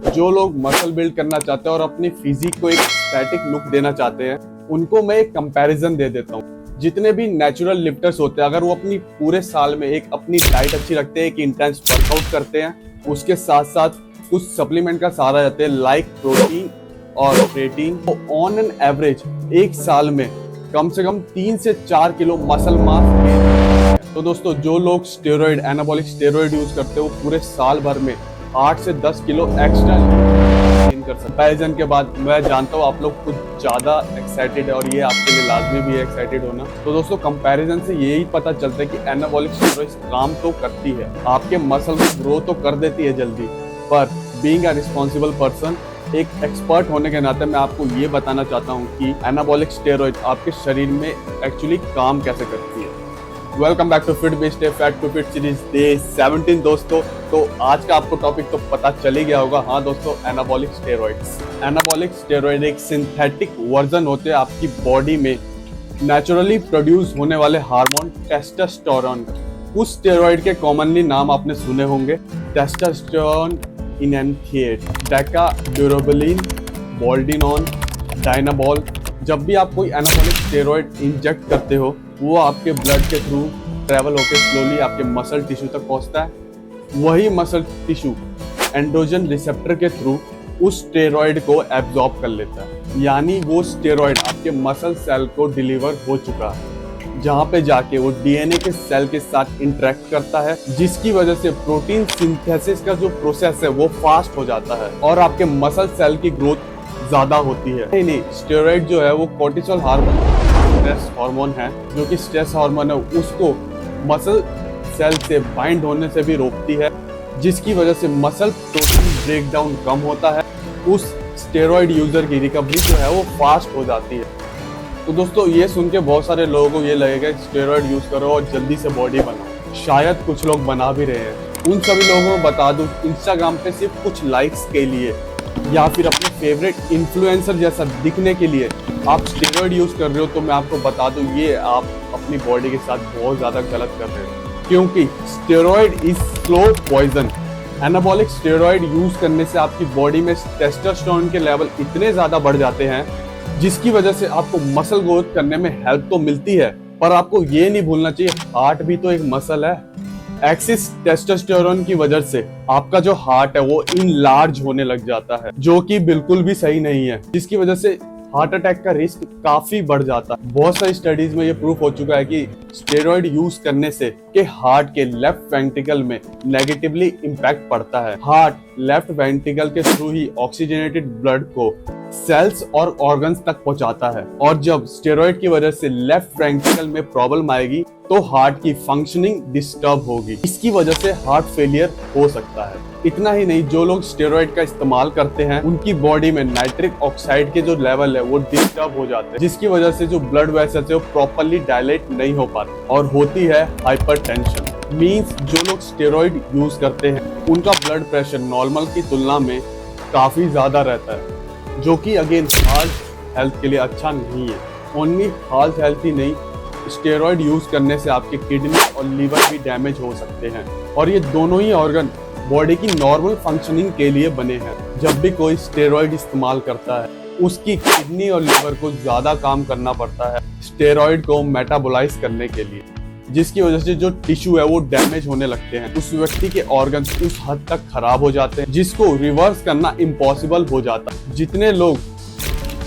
जो लोग muscle build करना चाहते हैं और अपनी फिजिक को एक स्टैटिक लुक देना चाहते हैं, उनको मैं एक कंपैरिजन दे देता हूँ। जितने भी नेचुरल लिफ्टर्स होते हैं, अगर वो अपनी पूरे साल में एक अपनी डाइट अच्छी रखते हैं, एक इंटेंस वर्कआउट करते हैं, उसके साथ साथ कुछ सप्लीमेंट का सहारा लेते हैं लाइक प्रोटीन और क्रेटीन, तो ऑन एन एवरेज एक साल में कम से कम 3 से 4 किलो मसल मास गेन करते हैं। तो दोस्तों, जो लोग स्टेरॉइड, एनाबॉलिक स्टेरॉइड यूज करते हैं, वो पूरे साल भर में 8 से 10 किलो एक्स्ट्रा गेन कर सकते हैं। कंपैरिजन के बाद मैं जानता हूँ आप लोग कुछ ज्यादा एक्साइटेड है और ये आपके लिए लाजमी भी है एक्साइटेड होना। तो दोस्तों, कंपैरिजन से यही पता चलता है कि एनाबॉलिक स्टेरॉइड्स काम तो करती है, आपके मसल को ग्रो तो कर देती है जल्दी, पर बीइंग अ रिस्पॉन्सिबल पर्सन, एक एक्सपर्ट होने के नाते मैं आपको ये बताना चाहता हूँ कि एनाबॉलिक स्टेरॉइड आपके शरीर में एक्चुअली काम कैसे करती है। Welcome back to fit B stay fat to fit series day 17 दोस्तों। तो आज का आपको टॉपिक तो पता चल ही गया होगा। हाँ दोस्तों, एनाबॉलिक स्टेरॉइड्स। एनाबॉलिक स्टेरॉइड एक सिंथेटिक वर्जन होते हैं आपकी बॉडी में नेचुरली प्रोड्यूस होने वाले हार्मोन टेस्टोस्टेरोन। उस स्टेरॉइड के कॉमनली नाम आपने सुने होंगे, टेस्टोस्टेरोन इनएनथिएट, डेकाड्यूरेबलिन, बोल्डिनॉन, डायनाबॉल। जब भी आप कोई एनाबॉलिक स्टेरॉइड इंजेक्ट करते हो, वो आपके ब्लड के थ्रू ट्रेवल होकर स्लोली आपके मसल टिश्यू तक पहुंचता है। वही मसल टिश्यू एंड्रोजन रिसेप्टर के थ्रू उस स्टेरॉइड को एब्जॉर्ब कर लेता है, यानी वो स्टेरॉइड आपके मसल सेल को डिलीवर हो चुका है, जहाँ पे जाके वो डीएनए के सेल के साथ इंटरेक्ट करता है, जिसकी वजह से प्रोटीन सिंथेसिस का जो प्रोसेस है वो फास्ट हो जाता है और आपके मसल सेल की ग्रोथ ज्यादा होती है। नहीं, स्टेरॉइड जो है वो कोर्टिसोल हार्मोन, स्ट्रेस हार्मोन है, जो कि स्ट्रेस हार्मोन है उसको मसल सेल से बाइंड होने से भी रोकती है, जिसकी वजह से मसल प्रोटीन ब्रेकडाउन कम होता है। उस स्टेरॉइड यूजर की रिकवरी जो है वो फास्ट हो जाती है। तो दोस्तों, ये सुन के बहुत सारे लोगों को ये लगेगा स्टेरॉइड यूज करो और जल्दी से बॉडी बनाओ। शायद कुछ लोग बना भी रहे हैं। उन सभी लोगों को बता दूं, इंस्टाग्राम पे सिर्फ कुछ लाइक्स के लिए या फिर अपने फेवरेट इन्फ्लुएंसर जैसा दिखने के लिए आप स्टेरॉइड यूज कर रहे हो, तो मैं आपको बता दूं ये आप अपनी बॉडी के साथ बहुत ज्यादा गलत कर रहे हो, क्योंकि steroid is slow poison. Anabolic steroid use करने से आपकी बॉडी में टेस्टोस्टेरोन के लेवल इतने ज्यादा बढ़ जाते हैं, जिसकी वजह से आपको मसल ग्रोथ करने में हेल्प तो मिलती है, पर आपको ये नहीं भूलना चाहिए हार्ट भी तो एक मसल है। एक्सिस टेस्टोस्टेरोन की वजह से आपका जो हार्ट है वो इनलार्ज होने लग जाता है, जो कि बिल्कुल भी सही नहीं है, जिसकी वजह से हार्ट अटैक का रिस्क काफी बढ़ जाता है। बहुत सारी स्टडीज में ये प्रूफ हो चुका है कि स्टेरॉइड यूज करने से के हार्ट के लेफ्ट वेंट्रिकल में नेगेटिवली इम्पैक्ट पड़ता है। हार्ट लेफ्ट वेंट्रिकल के थ्रू ही ऑक्सीजनेटेड ब्लड को सेल्स और ऑर्गन्स तक पहुंचाता है, और जब स्टेरॉइड की वजह से लेफ्ट वेंट्रिकल में प्रॉब्लम आएगी तो हार्ट की फंक्शनिंग डिस्टर्ब होगी। इसकी वजह से हार्ट फेलियर हो सकता है। इतना ही नहीं, जो लोग स्टेरॉइड का इस्तेमाल करते हैं उनकी बॉडी में नाइट्रिक ऑक्साइड के जो लेवल है वो डिस्टर्ब हो जाते हैं, जिसकी वजह से जो ब्लड वेसल्स है वो प्रॉपर्ली डायलेट नहीं हो पाते और होती है हाइपरटेंशन। मींस जो लोग स्टेरॉइड यूज करते हैं उनका ब्लड प्रेशर नॉर्मल की तुलना में काफी ज्यादा रहता है, जो कि अगेन हार्ट हेल्थ के लिए अच्छा नहीं है। ओनली हार्ट हेल्थ ही नहीं, स्टेरॉइड यूज करने से आपके किडनी और लीवर भी डैमेज हो सकते हैं, और ये दोनों ही ऑर्गन बॉडी की नॉर्मल फंक्शनिंग के लिए बने हैं। जब भी कोई स्टेरॉइड इस्तेमाल करता है उसकी किडनी और लीवर को ज्यादा काम करना पड़ता है स्टेरॉइड को मेटाबोलाइज करने के लिए, जिसकी वजह से जो टिश्यू है वो डैमेज होने लगते हैं। उस व्यक्ति के ऑर्गन्स उस हद तक खराब हो जाते हैं जिसको रिवर्स करना इम्पॉसिबल हो जाता है। जितने लोग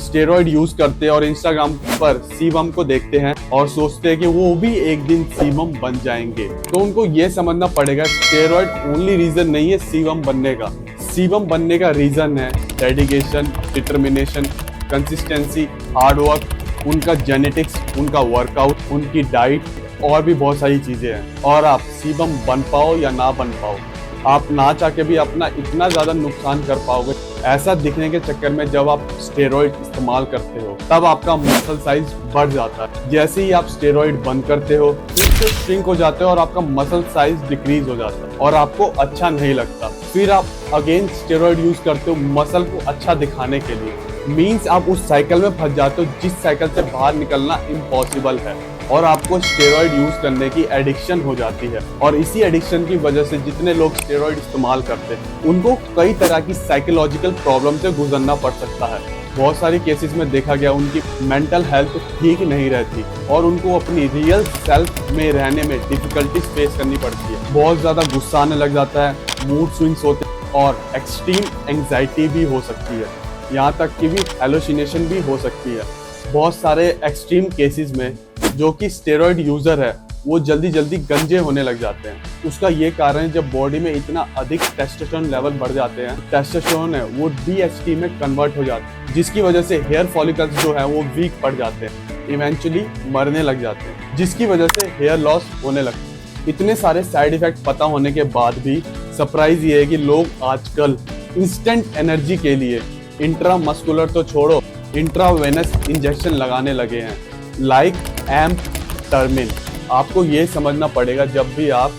स्टेरॉइड यूज करते हैं और इंस्टाग्राम पर शिवम को देखते हैं और सोचते हैं कि वो भी एक दिन शिवम बन जाएंगे, तो उनको ये समझना पड़ेगा स्टेरॉइड ओनली रीजन नहीं है शिवम बनने का। शिवम बनने का रीजन है dedication, determination, consistency, hard work, उनका जेनेटिक्स, उनका वर्कआउट, उनकी डाइट और भी बहुत सारी चीजें हैं। और आप शिवम बन पाओ या ना बन पाओ, आप ना चाह के भी अपना इतना ज्यादा नुकसान कर पाओगे ऐसा दिखने के चक्कर में। जब आप स्टेरॉइड इस्तेमाल करते हो तब आपका मसल साइज बढ़ जाता है। जैसे ही आप स्टेरॉइड बंद करते हो फिर श्रिंक हो जाते हो और आपका मसल साइज डिक्रीज हो जाता है और आपको अच्छा नहीं लगता। फिर आप अगेन स्टेरॉइड यूज करते हो मसल को अच्छा दिखाने के लिए। मीन्स आप उस साइकिल में फंस जाते हो जिस साइकिल से बाहर निकलना इम्पॉसिबल है। और आपको स्टेरॉइड यूज करने की एडिक्शन हो जाती है। और इसी एडिक्शन की वजह से जितने लोग स्टेरॉइड इस्तेमाल करते हैं उनको कई तरह की साइकोलॉजिकल प्रॉब्लम से गुजरना पड़ सकता है। बहुत सारी केसेस में देखा गया उनकी मेंटल हेल्थ ठीक नहीं रहती और उनको अपनी रियल सेल्फ में रहने में डिफिकल्टीज फेस करनी पड़ती है। बहुत ज़्यादा गुस्सा आने लग जाता है, मूड स्विंग्स होते हैं और एक्सट्रीम एंग्जाइटी भी हो सकती है। यहाँ तक कि भी हेलुसिनेशन भी हो सकती है। बहुत सारे एक्सट्रीम केसेस में जो कि स्टेरॉइड यूज़र है वो जल्दी जल्दी गंजे होने लग जाते हैं। उसका ये कारण है जब बॉडी में इतना अधिक टेस्टोस्टेरोन लेवल बढ़ जाते हैं, टेस्टोस्टेरोन है वो DHT में कन्वर्ट हो जाते हैं, जिसकी वजह से हेयर फॉलिकल्स जो है वो वीक पड़ जाते हैं, इवेंचुअली मरने लग जाते हैं, जिसकी वजह से हेयर लॉस होने लगता है। इतने सारे साइड इफेक्ट पता होने के बाद भी सरप्राइज ये है कि लोग आजकल इंस्टेंट एनर्जी के लिए इंट्रामस्कुलर तो छोड़ो, इंट्रावेनस इंजेक्शन लगाने लगे हैं, लाइक एम्फेटामिन। आपको ये समझना पड़ेगा जब भी आप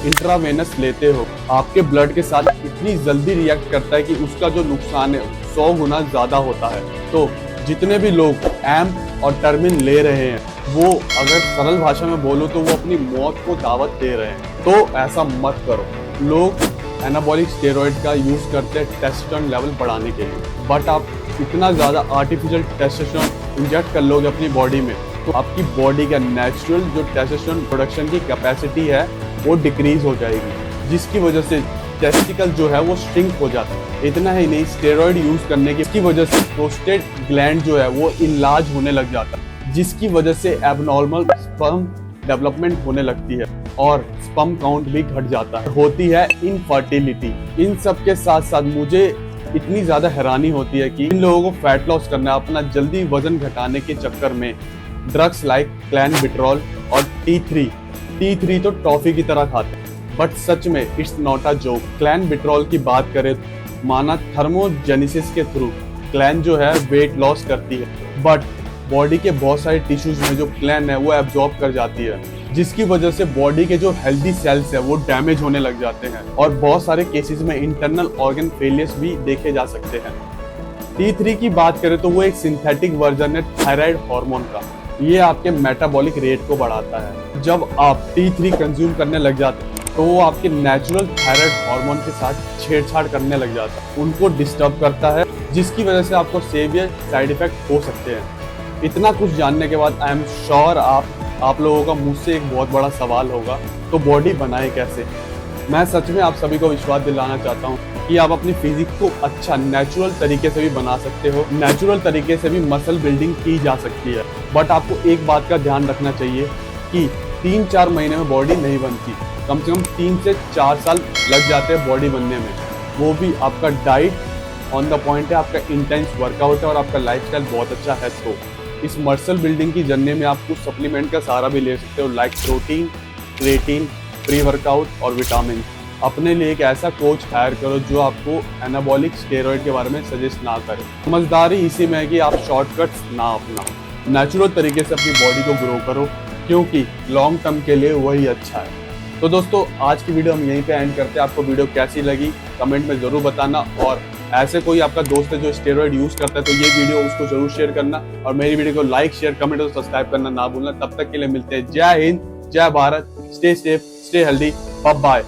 इंट्रावेनस लेते हो आपके ब्लड के साथ इतनी जल्दी रिएक्ट करता है कि उसका जो नुकसान है 100 गुना ज्यादा होता है। तो जितने भी लोग एम्फ और टर्मिन ले रहे हैं वो अगर सरल भाषा में बोलो तो वो अपनी मौत को दावत दे रहे हैं। तो ऐसा मत करो। लोग एनाबॉलिक स्टेरॉइड का यूज करते हैं टेस्टोस्टेरोन लेवल बढ़ाने के लिए, बट आप इतना ज्यादा आर्टिफिशियल टेस्टोस्टेरोन इंजेक्ट कर लोगे अपनी बॉडी में तो आपकी बॉडी का नेचुरल जो टेस्टोस्टेरोन प्रोडक्शन की कैपेसिटी है वो डिक्रीज हो जाएगी, जिसकी वजह से टेस्टिकल जो है वो श्रिंक हो जाता है। इतना ही नहीं, स्टेरॉइड यूज करने की वजह से प्रोस्टेट ग्लैंड जो है वो इनलार्ज होने लग जाता है, जिसकी वजह से एबनॉर्मल स्पर्म डेवलपमेंट होने लगती है और स्पर्म काउंट भी घट जाता है, होती है इनफर्टिलिटी। इन सब के साथ साथ मुझे इतनी ज्यादा हैरानी होती है कि इन लोगों को फैट लॉस करना है, अपना जल्दी वजन घटाने के चक्कर में ड्रग्स लाइक क्लैनबिट्रॉल और T3 तो टॉफी की तरह खाते हैं, बट सच में इट्स नॉट अ जोक। क्लैनबिट्रॉल की बात करें माना थर्मोजेनेसिस के थ्रू क्लैन जो है वेट लॉस करती है, बट बॉडी के बहुत सारे टिश्यूज में जो क्लैन है वो एब्जॉर्ब कर जाती है, जिसकी वजह से बॉडी के जो हेल्दी सेल्स है वो डैमेज होने लग जाते हैं और बहुत सारे केसेस में इंटरनल ऑर्गन फेलियर्स भी देखे जा सकते हैं। T3 की बात करें तो वो एक सिंथेटिक वर्जन है थायराइड हार्मोन का। ये आपके मेटाबॉलिक रेट को बढ़ाता है। जब आप T3 कंज्यूम करने लग जाते हैं तो वो आपके नेचुरल थायराइड हार्मोन के साथ छेड़छाड़ करने लग जाता है, उनको डिस्टर्ब करता है, जिसकी वजह से आपको सीवियर साइड इफेक्ट हो सकते हैं। इतना कुछ जानने के बाद आई एम श्योर आप लोगों का मुझसे एक बहुत बड़ा सवाल होगा, तो बॉडी बनाए कैसे? मैं सच में आप सभी को विश्वास दिलाना चाहता हूँ कि आप अपनी फिजिक को अच्छा नेचुरल तरीके से भी बना सकते हो, नेचुरल तरीके से भी मसल बिल्डिंग की जा सकती है। बट आपको एक बात का ध्यान रखना चाहिए कि 3-4 महीने में बॉडी नहीं बनती, कम से कम 3 से 4 साल लग जाते हैं बॉडी बनने में। वो भी आपका डाइट ऑन द पॉइंट है, आपका इंटेंस वर्कआउट है और आपका लाइफस्टाइल बहुत अच्छा है। तो इस मसल बिल्डिंग की जर्नी में आप कुछ सप्लीमेंट का सहारा भी ले सकते हो, like protein, creatine, pre workout और विटामिन। अपने लिए एक ऐसा कोच हायर करो जो आपको एनाबॉलिक स्टेरॉइड के बारे में सजेस्ट ना करे। समझदारी इसी में है कि आप शॉर्टकट्स ना अपनाओ, नेचुरल तरीके से अपनी बॉडी को ग्रो करो, क्योंकि लॉन्ग टर्म के लिए वही अच्छा है। तो दोस्तों आज की वीडियो हम यहीं पे एंड करते हैं। आपको वीडियो कैसी लगी कमेंट में जरूर बताना, और ऐसे कोई आपका दोस्त है जो स्टेरॉइड यूज करता है तो ये वीडियो उसको जरूर शेयर करना, और मेरी वीडियो को लाइक शेयर कमेंट और सब्सक्राइब करना ना भूलना। तब तक के लिए मिलते हैं। जय हिंद, जय Bharat, stay safe, stay healthy, bye bye.